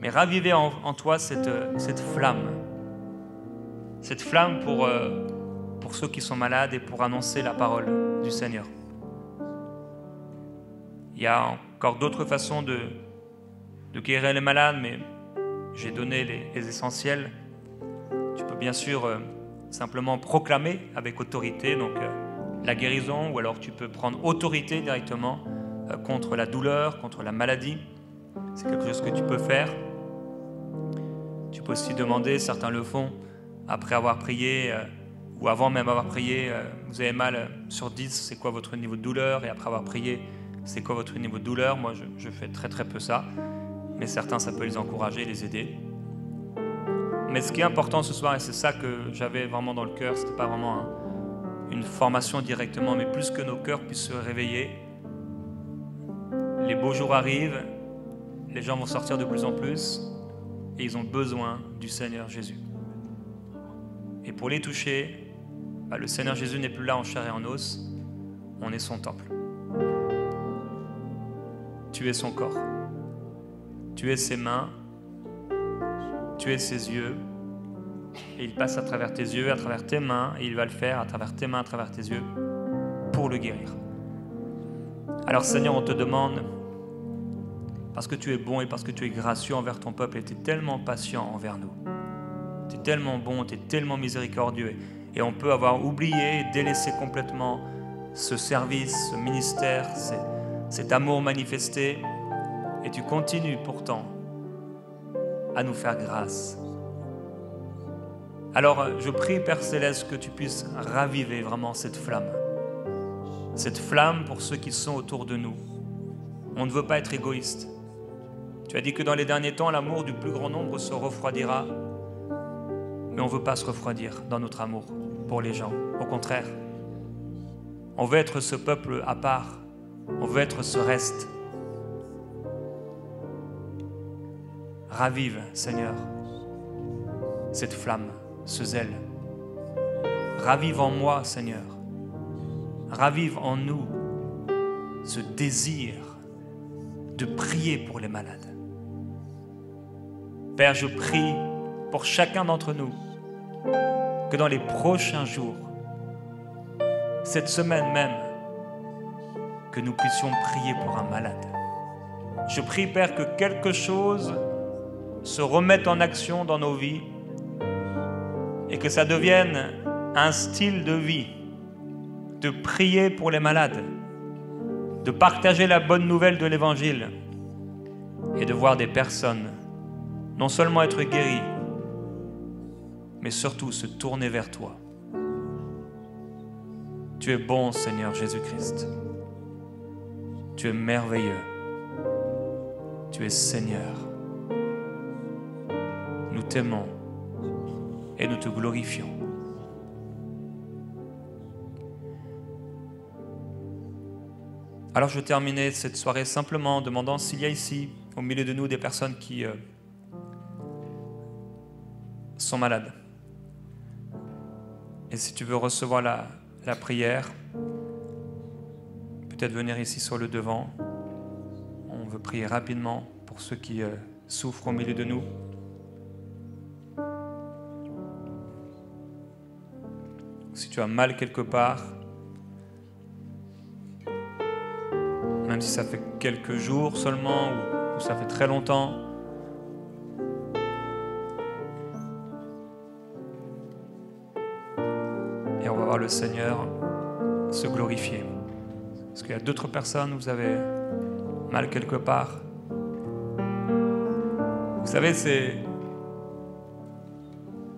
mais raviver en toi cette flamme pour ceux qui sont malades et pour annoncer la parole du Seigneur. Il y a encore d'autres façons de guérir les malades, mais j'ai donné les essentiels. Tu peux bien sûr simplement proclamer avec autorité donc, la guérison, ou alors tu peux prendre autorité directement contre la douleur, contre la maladie. C'est quelque chose que tu peux faire. Tu peux aussi demander, certains le font, après avoir prié, ou avant même avoir prié, vous avez mal sur 10, c'est quoi votre niveau de douleur? Et après avoir prié, c'est quoi votre niveau de douleur? Moi, je fais très très peu ça. Mais certains, ça peut les encourager, les aider. Mais ce qui est important ce soir, et c'est ça que j'avais vraiment dans le cœur, ce n'était pas vraiment une formation directement, mais plus que nos cœurs puissent se réveiller. Les beaux jours arrivent, les gens vont sortir de plus en plus, et ils ont besoin du Seigneur Jésus. Et pour les toucher, le Seigneur Jésus n'est plus là en chair et en os, on est son temple. Tu es son corps. Tu es ses mains, tu es ses yeux, et il passe à travers tes yeux, à travers tes mains, et il va le faire à travers tes mains, à travers tes yeux, pour le guérir. Alors Seigneur, on te demande, parce que tu es bon et parce que tu es gracieux envers ton peuple, et tu es tellement patient envers nous, tu es tellement bon, tu es tellement miséricordieux, et on peut avoir oublié et délaissé complètement ce service, ce ministère, cet amour manifesté, et tu continues pourtant à nous faire grâce. Alors je prie, Père Céleste, que tu puisses raviver vraiment cette flamme pour ceux qui sont autour de nous. On ne veut pas être égoïste. Tu as dit que dans les derniers temps, l'amour du plus grand nombre se refroidira, mais on ne veut pas se refroidir dans notre amour pour les gens. Au contraire, on veut être ce peuple à part, on veut être ce reste. Ravive, Seigneur, cette flamme, ce zèle. Ravive en moi, Seigneur. Ravive en nous ce désir de prier pour les malades. Père, je prie pour chacun d'entre nous que dans les prochains jours, cette semaine même, que nous puissions prier pour un malade. Je prie, Père, que quelque chose se remette en action dans nos vies et que ça devienne un style de vie, de prier pour les malades, de partager la bonne nouvelle de l'Évangile et de voir des personnes non seulement être guéries, mais surtout se tourner vers toi. Tu es bon, Seigneur Jésus-Christ. Tu es merveilleux. Tu es Seigneur. Nous t'aimons et nous te glorifions. Alors je terminais cette soirée simplement en demandant s'il y a ici, au milieu de nous, des personnes qui sont malades. Et si tu veux recevoir la prière, peut-être venir ici sur le devant. On veut prier rapidement pour ceux qui souffrent au milieu de nous. Si tu as mal quelque part, même si ça fait quelques jours seulement ou ça fait très longtemps, et on va voir le Seigneur se glorifier. Est-ce qu'il y a d'autres personnes où vous avez mal quelque part? Vous savez,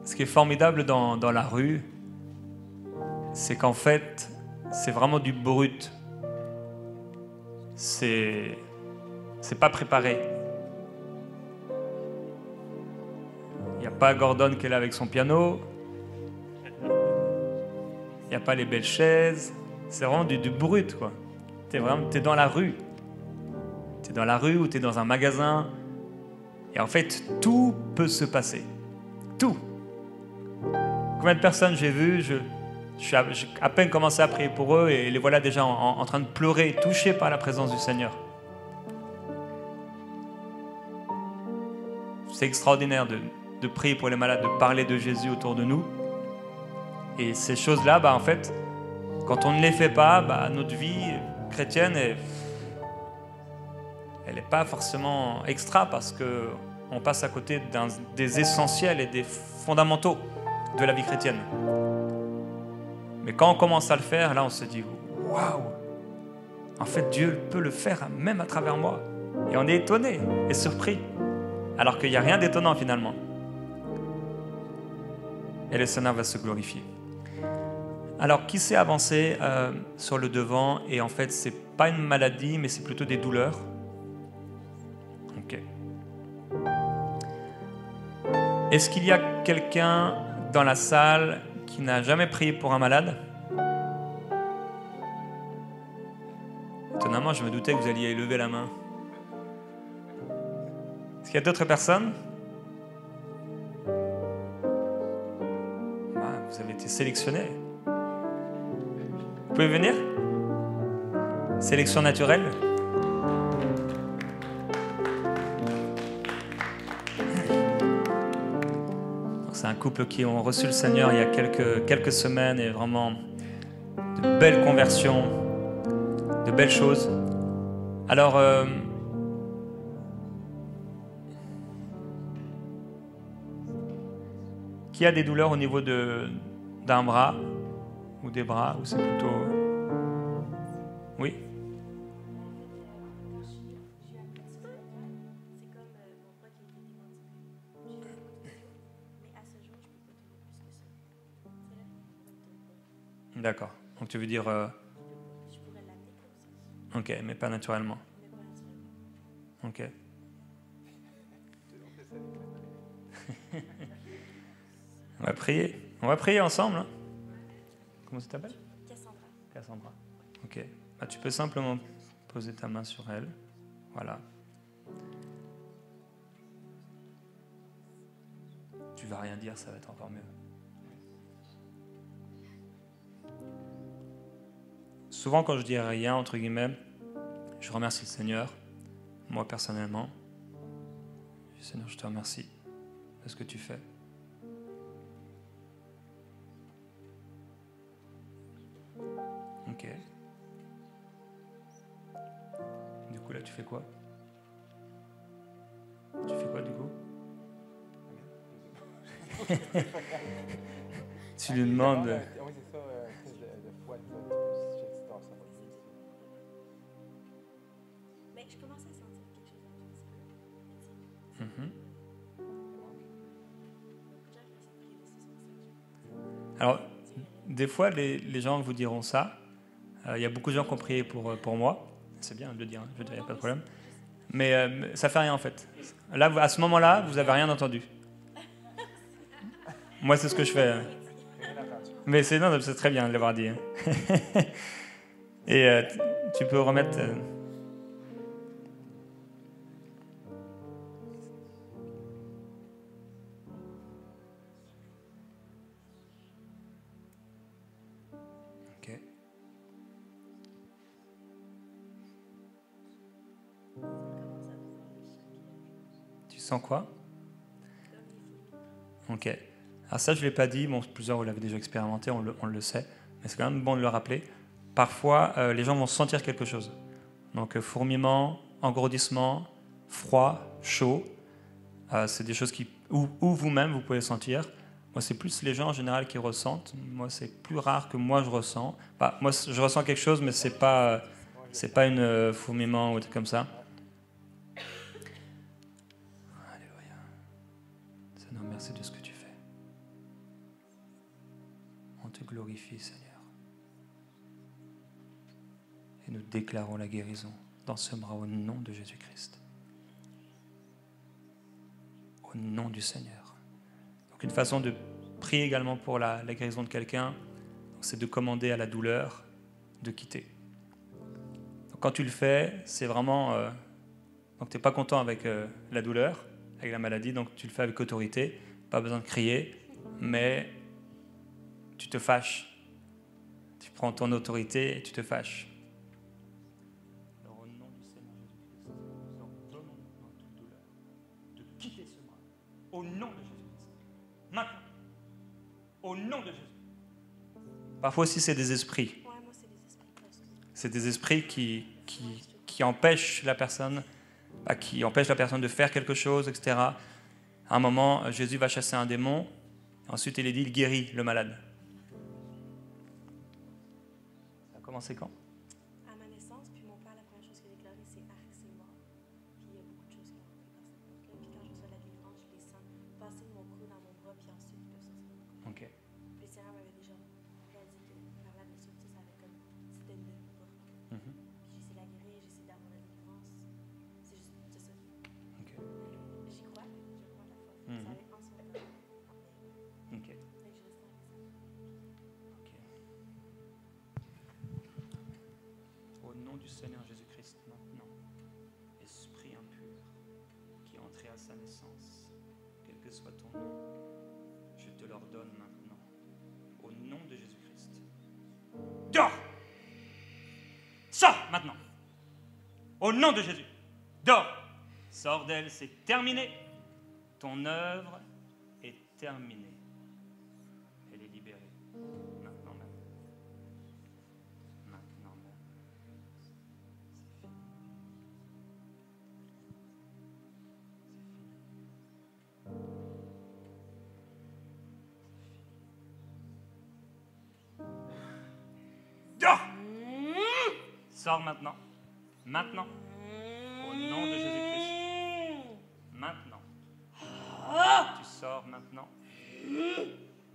Ce qui est formidable dans la rue, c'est qu'en fait, c'est vraiment du brut. C'est pas préparé. Il n'y a pas Gordon qui est là avec son piano. Il n'y a pas les belles chaises. C'est vraiment du brut, quoi. T'es dans la rue. T'es dans la rue ou t'es dans un magasin. Et en fait, tout peut se passer. Tout. Combien de personnes j'ai vues, j'ai à peine commencé à prier pour eux et les voilà déjà en train de pleurer, touchés par la présence du Seigneur. C'est extraordinaire de prier pour les malades, de parler de Jésus autour de nous. Et ces choses-là, en fait, quand on ne les fait pas, notre vie chrétienne, elle n'est pas forcément extra parce qu'on passe à côté des essentiels et des fondamentaux de la vie chrétienne. Mais quand on commence à le faire, là on se dit « Waouh ! En fait, Dieu peut le faire même à travers moi. » Et on est étonné et surpris, alors qu'il n'y a rien d'étonnant finalement. Et le Seigneur va se glorifier. Alors, qui s'est avancé sur le devant? Et en fait, ce n'est pas une maladie, mais c'est plutôt des douleurs. Ok. Est-ce qu'il y a quelqu'un dans la salle qui n'a jamais prié pour un malade? Étonnamment, je me doutais que vous alliez lever la main. Est-ce qu'il y a d'autres personnes? Vous avez été sélectionnés. Vous pouvez venir? Sélection naturelle. C'est un couple qui ont reçu le Seigneur il y a quelques semaines et vraiment de belles conversions, de belles choses. Alors, qui a des douleurs au niveau d'un bras ou des bras, ou c'est plutôt... Oui? D'accord. Donc tu veux dire... Ok, mais pas naturellement. Ok. On va prier. On va prier ensemble. Hein. Comment ça t'appelle? Cassandra. Cassandra. Ok. Tu peux simplement poser ta main sur elle. Voilà. Tu vas rien dire, ça va être encore mieux. Souvent, quand je dis rien, entre guillemets, je remercie le Seigneur, moi personnellement. Seigneur, je te remercie de ce que tu fais. Ok. Du coup, là, tu fais quoi? Tu fais quoi, du coup? Tu lui demandes... Oui, c'est ça, de foi, Mais je commence à sentir quelque chose un petit peu. Alors, des fois, les gens vous diront ça. Il y a beaucoup de gens qui ont prié pour moi. C'est bien de le dire, il n'y a pas de problème. Mais ça ne fait rien, en fait. Là, à ce moment-là, vous n'avez rien entendu. Moi, c'est ce que je fais. Mais c'est très bien de l'avoir dit. Et tu peux remettre... Ok. Tu sens quoi? Ok. Alors ça, je ne l'ai pas dit, bon, plusieurs vous l'avez déjà expérimenté, on le sait, mais c'est quand même bon de le rappeler. Parfois, les gens vont sentir quelque chose. Donc fourmillement, engourdissement, froid, chaud, c'est des choses où vous-même, vous pouvez sentir. Moi, c'est plus les gens en général qui ressentent. Moi, c'est plus rare que moi, je ressens. Moi, je ressens quelque chose, mais c'est pas une fourmillement ou un truc comme ça. Alléluia. Seigneur, merci de ce que tu fais. te glorifie, Seigneur. Et nous déclarons la guérison dans ce bras au nom de Jésus-Christ. Au nom du Seigneur. Donc une façon de prier également pour la guérison de quelqu'un, c'est de commander à la douleur de quitter. Donc quand tu le fais, c'est vraiment... donc tu n'es pas content avec la douleur, avec la maladie, donc tu le fais avec autorité, pas besoin de crier, mais tu te fâches. Tu prends ton autorité et tu te fâches. Alors au nom du Seigneur Jésus-Christ, nous ordonnons dans toute douleur de quitter ce bras. Au nom de Jésus-Christ. Maintenant. Au nom de Jésus. Parfois aussi c'est des esprits. Ouais, moi, c'est des esprits. C'est des esprits qui empêchent la personne, qui empêchent la personne de faire quelque chose, etc. À un moment, Jésus va chasser un démon. Ensuite, il est dit, il guérit le malade. Ça a commencé quand? À ma naissance, puis mon père, la première chose qu'il a déclaré, c'est Arc, c'est mort. Puis il y a beaucoup de choses qui ont fait par cette porte-là. Puis quand je reçois la délivrance, je les sens passer de mon cou dans mon bras, puis ensuite ils peuvent sortir de mon cou. Ok. Puis le Seigneur m'avait déjà réalisé que par la blessure, tu sais, ça avait comme. C'était une porte. Mhm. Puis j'essaie de la guérir, j'essaie d'avoir la délivrance. C'est juste, c'est ça. Ok. J'y crois, je crois de la foi. Mhm. Ça allait en son temps. Ok. Fait que je reste avec ça. Ok. Au nom du Seigneur Jésus-Christ, maintenant, esprit impur qui est entré à sa naissance, quel que soit ton nom, je te l'ordonne maintenant. Au nom de Jésus-Christ. Dors! Sors maintenant! Au nom de Jésus. Dors! Sors d'elle, c'est terminé. Ton œuvre est terminée. Elle est libérée. Maintenant même. Maintenant même. C'est fini. Dors! Sors maintenant. Maintenant. Au nom de Jésus-Christ. Maintenant. Tu sors maintenant.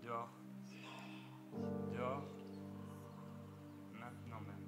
Dehors. Dehors. Maintenant même.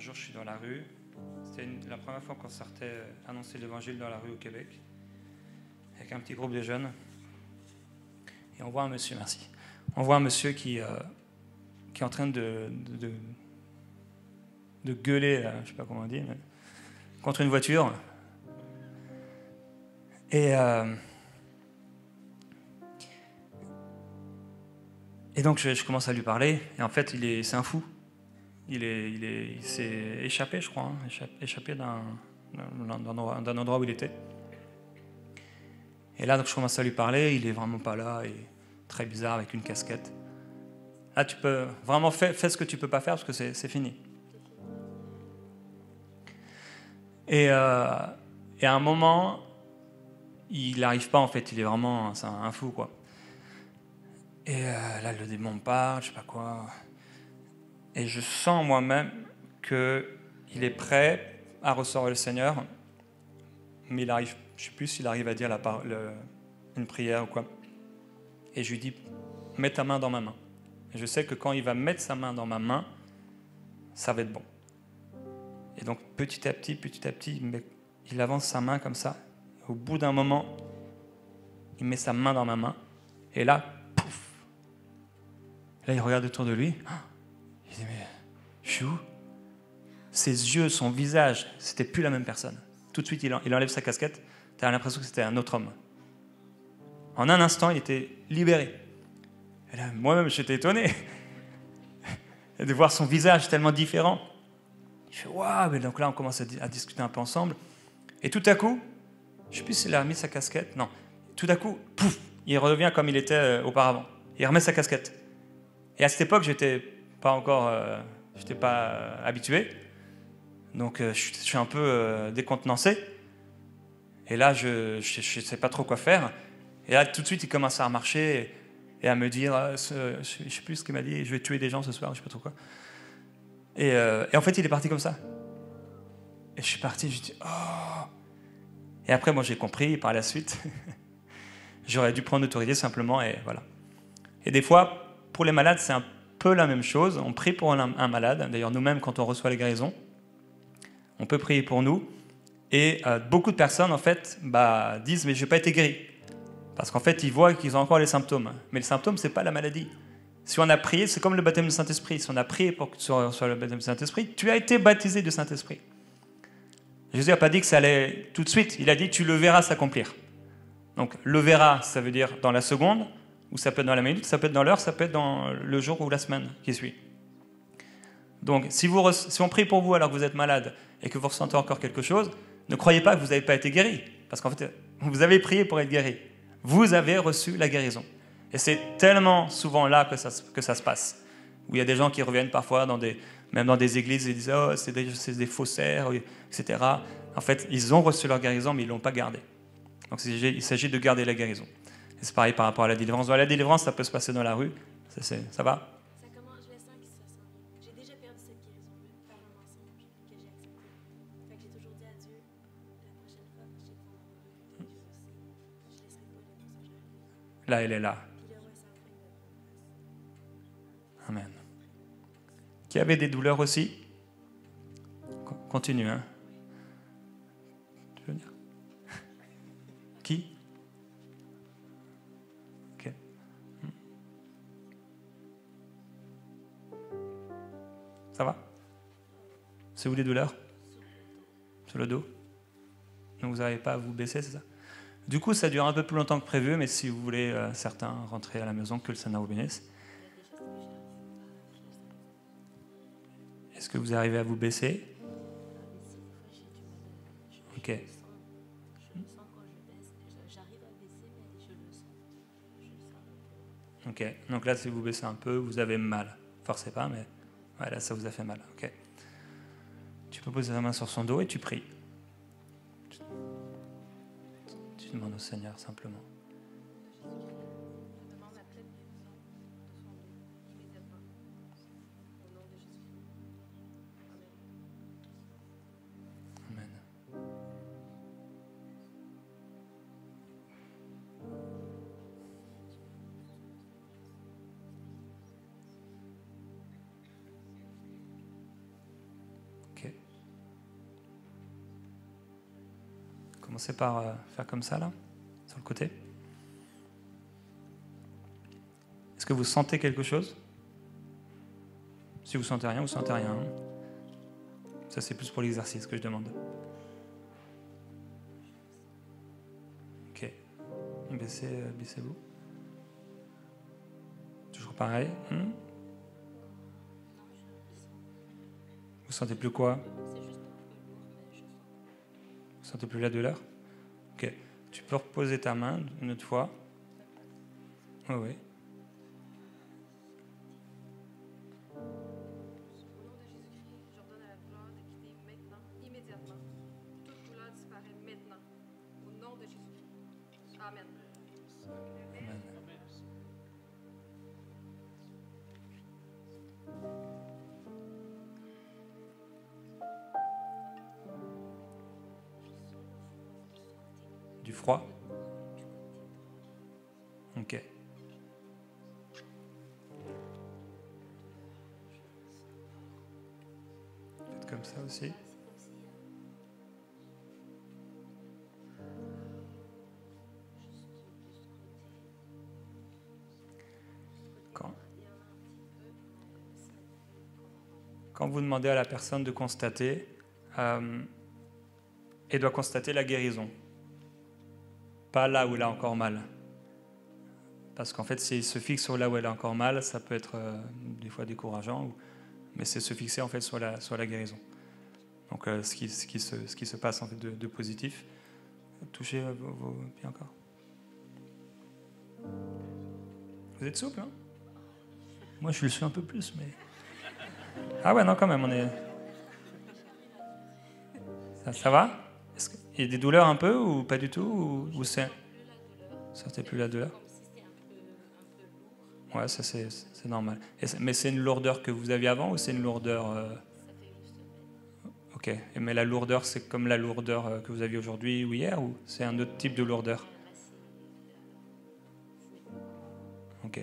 jour, je suis dans la rue. C'était la première fois qu'on sortait annoncer l'évangile dans la rue au Québec, avec un petit groupe de jeunes. Et on voit un monsieur, merci. On voit un monsieur qui est en train de gueuler, je ne sais pas comment on dit, mais contre une voiture. Et donc je commence à lui parler, et en fait c'est un fou. Il s'est échappé, je crois, échappé d'un endroit où il était. Et là, donc, je commence à lui parler, il est vraiment pas là, et très bizarre avec une casquette. Là, tu peux vraiment faire ce que tu peux pas faire parce que c'est fini. Et à un moment, il n'arrive pas en fait, il est vraiment un fou quoi. Et là, le démon parle, je sais pas quoi. Et je sens moi-même qu'il est prêt à recevoir le Seigneur, mais il arrive, je sais plus s'il arrive à dire une prière ou quoi. Et je lui dis, mets ta main dans ma main. Et je sais que quand il va mettre sa main dans ma main, ça va être bon. Et donc petit à petit, il avance sa main comme ça. Au bout d'un moment, il met sa main dans ma main. Et là, pouf. Là, il regarde autour de lui. Il dit, mais je suis où? Ses yeux, son visage, c'était plus la même personne. Tout de suite, il enlève sa casquette. Tu as l'impression que c'était un autre homme. En un instant, il était libéré. Et là, moi-même, j'étais étonné de voir son visage tellement différent. Je fais waouh! Et donc là, on commence à discuter un peu ensemble. Et tout à coup, je ne sais plus s'il a remis sa casquette. Non. Tout à coup, pouf, il revient comme il était auparavant. Il remet sa casquette. Et à cette époque, j'étais pas habitué. Donc, je suis un peu décontenancé. Et là, je ne sais pas trop quoi faire. Et là, tout de suite, il commence à marcher et à me dire, je ne sais plus ce qu'il m'a dit, je vais tuer des gens ce soir, je ne sais pas trop quoi. Et en fait, il est parti comme ça. Et je suis parti, je dis, oh. Et après, moi, j'ai compris par la suite. J'aurais dû prendre autorité simplement, et voilà. Et des fois, pour les malades, c'est un peu la même chose. On prie pour un malade. D'ailleurs, nous-mêmes, quand on reçoit les guérisons, on peut prier pour nous. Et beaucoup de personnes, en fait, disent, mais je n'ai pas été guéri. Parce qu'en fait, ils voient qu'ils ont encore les symptômes. Mais le symptôme, ce n'est pas la maladie. Si on a prié, c'est comme le baptême du Saint-Esprit. Si on a prié pour que tu reçoives le baptême du Saint-Esprit, tu as été baptisé du Saint-Esprit. Jésus n'a pas dit que ça allait tout de suite. Il a dit, tu le verras s'accomplir. Donc, le verra, ça veut dire dans la seconde, ou ça peut être dans la minute, ça peut être dans l'heure, ça peut être dans le jour ou la semaine qui suit. Donc, si on prie pour vous alors que vous êtes malade et que vous ressentez encore quelque chose, ne croyez pas que vous n'avez pas été guéri. Parce qu'en fait, vous avez prié pour être guéri. Vous avez reçu la guérison. Et c'est tellement souvent là que ça se passe. Où il y a des gens qui reviennent parfois, même dans des églises, et disent « Oh, c'est des faussaires, etc. » En fait, ils ont reçu leur guérison, mais ils ne l'ont pas gardée. Donc il s'agit de garder la guérison. Et c'est pareil par rapport à la délivrance. Dans la délivrance, ça peut se passer dans la rue. Ça va? Ça commence, je le sens que ça s'en vient. J'ai déjà perdu cette guérison-là par un mensonge que j'ai accepté. Fait que j'ai toujours dit à Dieu, la prochaine fois, je sais qu'on va avoir Dieu aussi. Je ne laisserai pas les mensonges arriver. Là, elle est là. Puis le roi est en train de... Amen. Qui avait des douleurs aussi? Continue, hein? Tu veux dire? Qui? Ok. Ça va? C'est où les douleurs? Sur le dos? Donc vous n'arrivez pas à vous baisser, c'est ça? Du coup, ça dure un peu plus longtemps que prévu, mais si vous voulez, certains, rentrer à la maison, que le Seigneur vous bénisse. Est-ce que vous arrivez à vous baisser? Ok. Je le sens quand je baisse. J'arrive à baisser, mais je le sens. Je le sens un peu. Ok. Donc là, si vous baissez un peu, vous avez mal. Forcez pas, mais ouais, là, ça vous a fait mal. Ok. Tu peux poser ta main sur son dos et tu pries. Tu demandes au Seigneur simplement. Je demande la pleine guérison de son dos, immédiatement. Au nom de Jésus. Amen. Amen. Ok. Commencez par faire comme ça, là, sur le côté. Est-ce que vous sentez quelque chose? Si vous sentez rien, vous sentez rien. Hein. Ça, c'est plus pour l'exercice que je demande. Ok. Baissez-vous. Toujours pareil. Vous sentez plus quoi? Vous sentez plus la douleur? Ok. Tu peux reposer ta main une autre fois. Oui, oui. Du froid? Ok. Faites comme ça aussi. Quand vous demandez à la personne de constater, elle doit constater la guérison. Pas là où elle a encore mal. Parce qu'en fait, s'il se fixe sur là où elle a encore mal, ça peut être des fois décourageant, mais c'est se fixer en fait sur la guérison. Donc ce qui se passe en fait de positif. Touchez vos pieds encore. Vous êtes souple, hein? Moi, je le suis un peu plus, mais... Ah ouais, non, quand même, on est... Ça va? Est-ce qu'il y a des douleurs un peu ou pas du tout ou c'est... Sortez plus la douleur? Ouais, ça c'est normal. Mais c'est une lourdeur que vous aviez avant ou c'est une lourdeur... Ok, mais la lourdeur, c'est comme la lourdeur que vous aviez aujourd'hui ou hier ou c'est un autre type de lourdeur? Ok.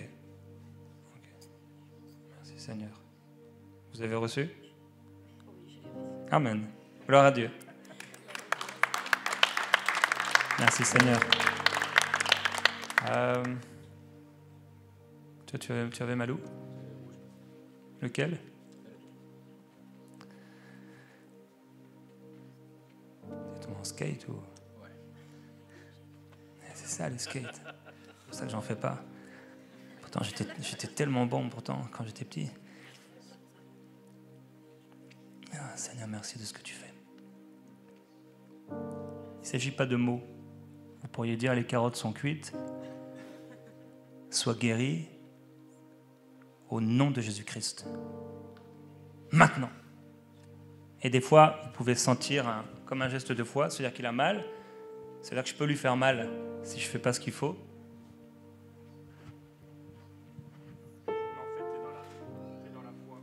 Merci Seigneur. Vous avez reçu? Amen. Gloire à Dieu. Merci Seigneur. Toi, tu avais mal où? Lequel? C'est ton skate ou? Ouais. C'est ça les skates. C'est pour ça que j'en fais pas. Pourtant j'étais tellement bon pourtant quand j'étais petit. Ah, Seigneur, merci de ce que tu fais. Il ne s'agit pas de mots. Vous pourriez dire les carottes sont cuites. Sois guéri au nom de Jésus-Christ. Maintenant. Et des fois, vous pouvez sentir comme un geste de foi, c'est-à-dire qu'il a mal. C'est-à-dire que je peux lui faire mal si je ne fais pas ce qu'il faut. Mais en fait, t'es dans la foi.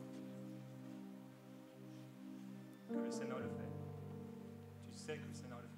Que le Seigneur le fait. Tu sais que le Seigneur le fait.